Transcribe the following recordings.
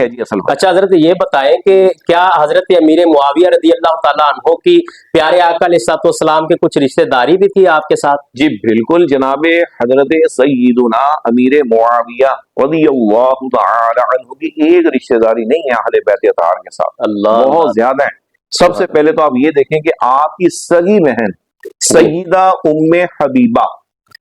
ہے جی اصل بات۔ اچھا حضرت یہ بتائیں کہ کیا حضرت امیر معاویہ رضی اللہ تعالیٰ عنہ کی پیارے آقا علیہ الصلوۃ والسلام کے کچھ رشتہ داری بھی تھی آپ کے ساتھ؟ جی بالکل، جناب حضرت سیدنا امیر معاویہ رضی اللہ تعالی عنہ کی ایک رشتہ داری نہیں ہے اہل بیت اطہار کے ساتھ، اللہ بہت زیادہ ہے۔ سب سے پہلے تو آپ یہ دیکھیں کہ آپ کی سگی بہن سیدہ ام حبیبہ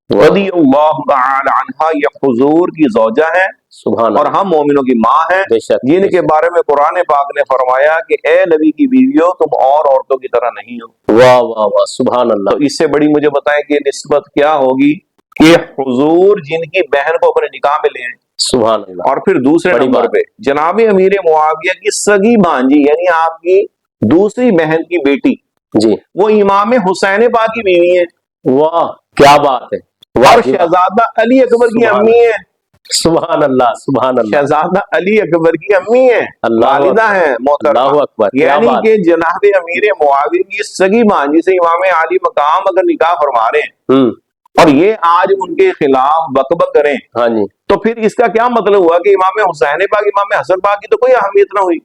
رضی اللہ تعالی عنہ یہ حضور کی زوجہ ہے سبحان اور اللہ، ہم مومنوں کی ماں ہیں، بے شک جن کے بارے میں قرآن پاک نے فرمایا کہ اے نبی کی بیویوں تم اور عورتوں کی طرح نہیں ہو۔ واہ واہ واہ سبحان تو اللہ، اس سے بڑی مجھے بتائیں کہ نسبت کیا ہوگی کہ حضور جن کی بہن کو اپنے نکاح میں لے آئیں، سبحان اللہ، اور پھر دوسرے بڑی نمبر بات پہ جناب امیر معاویہ کی سگی بانجی یعنی آپ کی دوسری بہن کی بیٹی جی، وہ امام حسین پاک کی بیوی ہے، واہ کیا بات ہے، واہ اور جی واہ، شہزادہ علی اکبر کی سبحان امی ہے، سبحان اللہ سبحان اللہ، شہزادہ علی اکبر کی امی ہے، اللہ والدہ اکبر، ہیں محترمہ، اللہ اکبر، کیا یعنی بات کہ جناب امیر معاویہ کی سگی بانجی سے امام عالی مقام اگر نکاح فرما رہے ہیں ہوں، اور یہ آج ان کے خلاف بکبک کریں ہاں جی، تو پھر اس کا کیا مطلب ہوا کہ امام حسین پاک امام حسن پاک کی تو کوئی اہمیت نہ ہوئی؟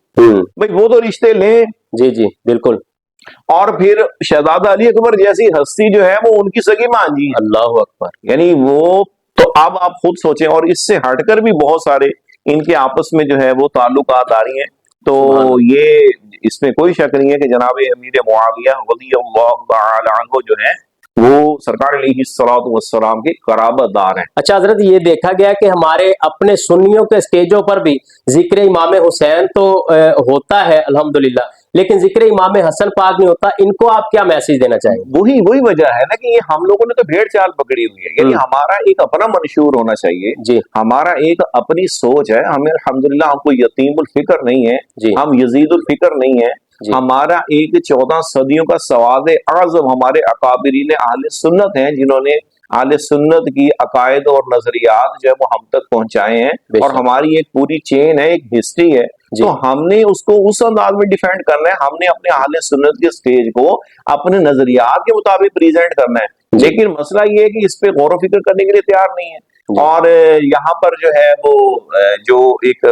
بھئی وہ تو رشتے لیں، جی جی بالکل، اور پھر شہزادہ علی اکبر جیسی ہستی جو ہے وہ ان کی سگی مانجی ہے، اللہ اکبر، یعنی وہ تو اب آپ خود سوچیں، اور اس سے ہٹ کر بھی بہت سارے ان کے آپس میں جو ہے وہ تعلقات آ رہی ہیں، تو سبحان اللہ، یہ اس میں کوئی شک نہیں ہے کہ جناب امیر معاویہ رضی اللہ تعالی عنہ جو ہے وہ سرکار علیہ الصلوۃ والسلام کے قرابت دار ہیں۔ اچھا حضرت یہ دیکھا گیا کہ ہمارے اپنے سنیوں کے سٹیجوں پر بھی ذکر امام حسین تو ہوتا ہے الحمدللہ، لیکن ذکر امام حسن پاک نہیں ہوتا، ان کو آپ کیا میسج دینا چاہیں گے؟ وہی وجہ ہے نا کہ یہ ہم لوگوں نے تو بھیڑ چال پکڑی ہوئی ہے، یعنی ہمارا ایک اپنا منشور ہونا چاہیے، جی ہمارا ایک اپنی سوچ ہے، ہمیں الحمدللہ ہم کو یتیم الفکر نہیں ہے، جی ہم یزید الفکر نہیں ہے، جی ہمارا ایک 14 صدیوں کا سواد اعظم ہمارے اکابرین اہل سنت ہیں جنہوں نے اہل سنت کی عقائد اور نظریات جو ہے وہ ہم تک پہنچائے ہیں، بے اور شک، ہماری ایک پوری چین ہے، ایک ہسٹری ہے، جی تو ہم نے اس کو اس انداز میں ڈیفینڈ کرنا ہے، ہم نے اپنے اہل سنت کے سٹیج کو اپنے نظریات کے مطابق پریزنٹ کرنا ہے، جی لیکن مسئلہ یہ ہے کہ اس پہ غور و فکر کرنے کے لیے تیار نہیں ہے، جی اور یہاں پر جو ہے وہ جو ایک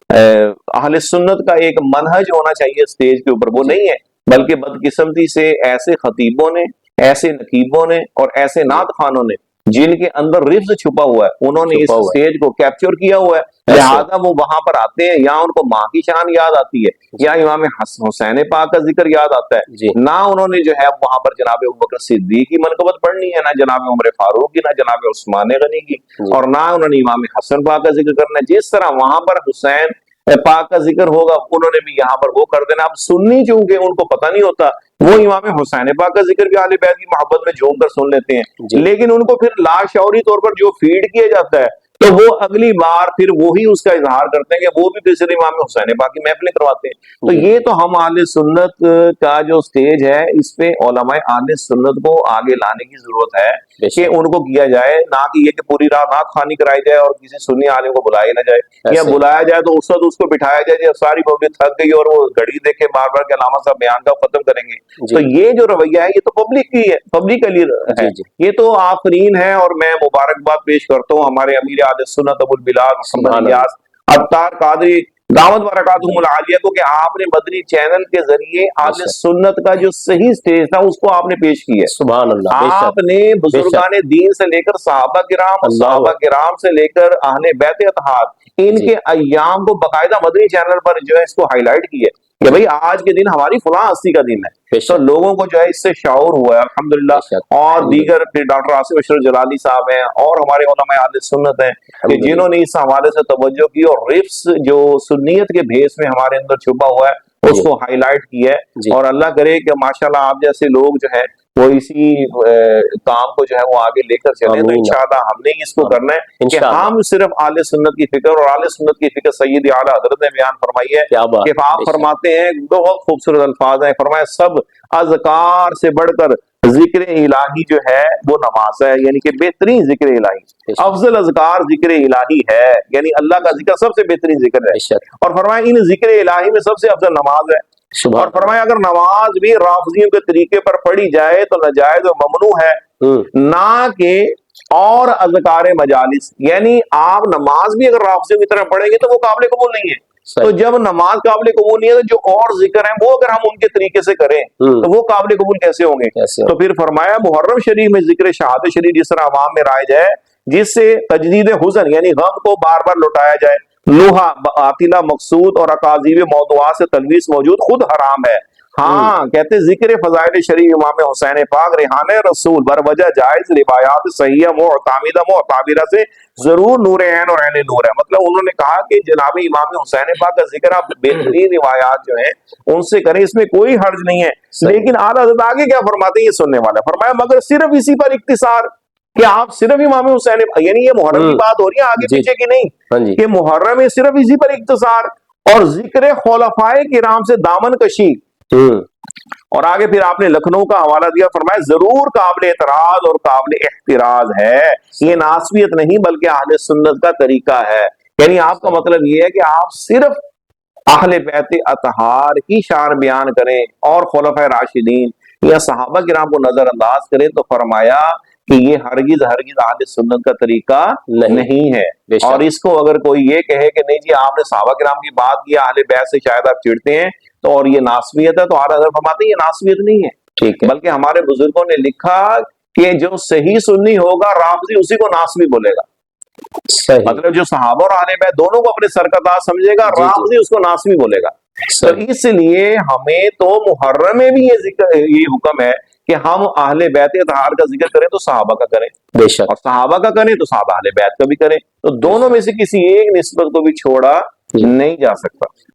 اہل سنت کا ایک منہج ہونا چاہیے سٹیج کے اوپر وہ جی نہیں ہے، بلکہ بدقسمتی سے ایسے خطیبوں نے، ایسے نقیبوں نے اور ایسے جی نعت خوانوں نے جن کے اندر رفظ چھپا ہوا ہے انہوں نے اس چھپا ہوا سٹیج کو کیپچر کیا ہوا ہے، ہے ایسے، لہذا وہ وہاں پر آتے ہیں، یا ان کو ماں کی شان یاد آتی ہے، یا امام حسین پاک کا ذکر یاد آتا ہے، جی نہ انہوں نے جو ہے وہاں پر جناب ابوبکر صدیق کی منقبت پڑھنی ہے، نہ جناب عمر فاروق کی، نہ جناب عثمان غنی کی، جی اور نہ انہوں نے امام حسن پاک کا ذکر کرنا ہے، جس طرح وہاں پر حسین پاک کا ذکر ہوگا انہوں نے بھی یہاں پر وہ کر دینا۔ اب سنی چونکہ ان کو پتہ نہیں ہوتا، وہ امام حسین پاک کا ذکر بھی اہل بیت کی محبت میں جھوم کر سن لیتے ہیں، جی لیکن ان کو پھر لاشعوری طور پر جو فیڈ کیا جاتا ہے تو وہ اگلی بار پھر وہی اس کا اظہار کرتے ہیں کہ وہ بھی پھر سے امام حسین پاک کی محفلیں کرواتے ہیں۔ تو جی یہ تو ہم اہل سنت کا جو سٹیج ہے اس پہ علماء اہل سنت کو آگے لانے کی ضرورت ہے بے کہ شک، ان کو کیا جائے، نہ کہ یہ کہ پوری رات نعت خوانی کرائی جائے اور کسی سنی عالم کو بلایا نہ جائے، یا ایسے بلایا جائے تو اس وقت اس کو بٹھایا جائے جب ساری پبلک تھک گئی اور وہ گھڑی دیکھ کے بار بار کہ علامہ صاحب بیان کا ختم کریں گے، جی تو یہ جو رویہ ہے یہ تو پبلک کی ہے، پبلک کے لیے ہے، جی جی یہ تو آفرین ہے، اور میں مبارکباد پیش کرتا ہوں ہمارے امیر اہل سنت ابو البلاد محمد سبحان اللہ، الیاس عطار قادری دعوت برکاتہم العالیہ کو کہ آپ نے مدنی چینل کے ذریعے بے اہل شک، سنت کا جو صحیح سٹیج تھا اس کو آپ نے پیش کی ہے، سبحان اللہ، بے آپ شک نے بے شک، بزرگان دین سے لے کر صحابہ کرام اور اللہ صحابہ کرام سے لے کر اہل بیت اطہار ان جی کے ایام کو باقاعدہ مدنی چینل پر جو ہے اس کو ہائی لائٹ کی ہے کہ جی بھئی آج کے دن ہماری فلاں ہستی کا دن ہے، بے تو شک لوگوں کو جو ہے اس سے شعور ہوا ہے الحمدللہ، بے شک اور الحمدللہ دیگر پھر ڈاکٹر آصف اشرف جلالی صاحب ہیں اور ہمارے علماء اہل سنت ہیں کہ جنہوں الحمدللہ نے اس حوالے سے توجہ کی اور رفس جو سنیت کے بھیس میں ہمارے اندر چھپا ہوا ہے اس جی کو ہائی لائٹ کیا ہے، جی اور اللہ کرے کہ ماشاءاللہ آپ جیسے لوگ جو ہے وہ اسی کام کو جو ہے وہ آگے لے کر چلیں، تو آمین انشاءاللہ ہم نے اس کو کرنا ہے کہ انشاءاللہ، ہم صرف اہل سنت کی فکر، اور اہل سنت کی فکر سید اعلیٰ حضرت نے بیان فرمائی ہے کیا بات، کہ آپ بے شک فرماتے ہیں بہت خوبصورت الفاظ ہیں، فرمایا سب اذکار سے بڑھ کر ذکر الہی جو ہے وہ نماز ہے، یعنی کہ بہترین ذکر الہی، بے شک افضل اذکار ذکر الہی ہے، یعنی اللہ کا ذکر سب سے بہترین ذکر ہے، بے شک، اور فرمایا ان ذکر الہی میں سب سے افضل نماز ہے، اور سبحان فرمایا اگر نماز بھی رافضیوں کے طریقے پر پڑھی جائے تو ناجائز و ممنوع ہے، اللہ، نہ کہ اور اذکار مجالس، یعنی آپ نماز بھی اگر رافضیوں کی طرح پڑھیں گے تو وہ قابل قبول نہیں ہے، تو جب نماز قابل قبول نہیں ہے تو جو اور ذکر ہیں وہ اگر ہم ان کے طریقے سے کریں تو وہ قابل قبول کیسے ہوں گے؟ تو پھر فرمایا محرم شریف میں ذکر شہادت شریف جس طرح عوام میں رائج ہے، جس سے تجدید حزن یعنی غم کو بار بار لوٹایا جائے، لوہا باطلہ مقصود اور اکاذیب موضوعات سے تلویث موجود خود حرام ہے۔ ہاں کہتے ذکر فضائل شریف امام حسین پاک ریحان رسول بر وجہ جائز روایات صحیحہ معتمدہ معتبرہ سے ضرور نور عین اور عین نور ہے۔ مطلب انہوں نے کہا کہ جناب امام حسین پاک کا ذکر آپ بہترین روایات جو ہیں ان سے کریں، اس میں کوئی حرج نہیں ہے۔ لیکن اعلیٰ حضرت آگے کیا فرماتے ہیں یہ سننے والا، فرمایا مگر صرف اسی پر اختصار کہ آپ صرف امام حسین، یعنی یہ محرم کی بات ہو رہی ہے آگے پیچھے کی نہیں، کہ محرم میں صرف اسی پر اختصار اور ذکر خلفائے کرام سے دامن کشی۔ اور آگے پھر آپ نے لکھنؤ کا حوالہ دیا، فرمایا ضرور قابل اعتراض اور قابل احتراز ہے، یہ ناسبیت نہیں بلکہ اہل سنت کا طریقہ ہے۔ یعنی آپ کا مطلب یہ ہے کہ آپ صرف اہل بیت اطہار کی شان بیان کریں اور خلفائے راشدین یا صحابہ کرام کو نظر انداز کریں، تو فرمایا کہ یہ ہرگز اہل سنت کا طریقہ نہیں ہے۔ اور اس کو اگر کوئی یہ کہے کہ نہیں جی آپ نے صحابہ کرام کی بات کی، اہل بیت سے شاید آپ چڑھتے ہیں تو اور یہ ناسبیت ہے، تو اعلیٰ حضرت فرماتے ہیں یہ ناسبیت نہیں ہے، بلکہ ہمارے بزرگوں نے لکھا کہ جو صحیح سنی ہوگا رافضی اسی کو ناسبی بولے گا۔ مطلب جو صحابہ اور اہل بیت دونوں کو اپنے سر کا تاج سمجھے گا، رافضی اس کو ناسبی بولے گا۔ تو اس لیے ہمیں تو محرم میں بھی یہ حکم ہے کہ ہم اہل بیت اطہار کا ذکر کریں تو صحابہ کا کریں، اور صحابہ کا کریں تو صحابہ اہل بیت کا بھی کریں، تو دونوں میں سے کسی ایک نسبت کو بھی چھوڑا نہیں جا سکتا۔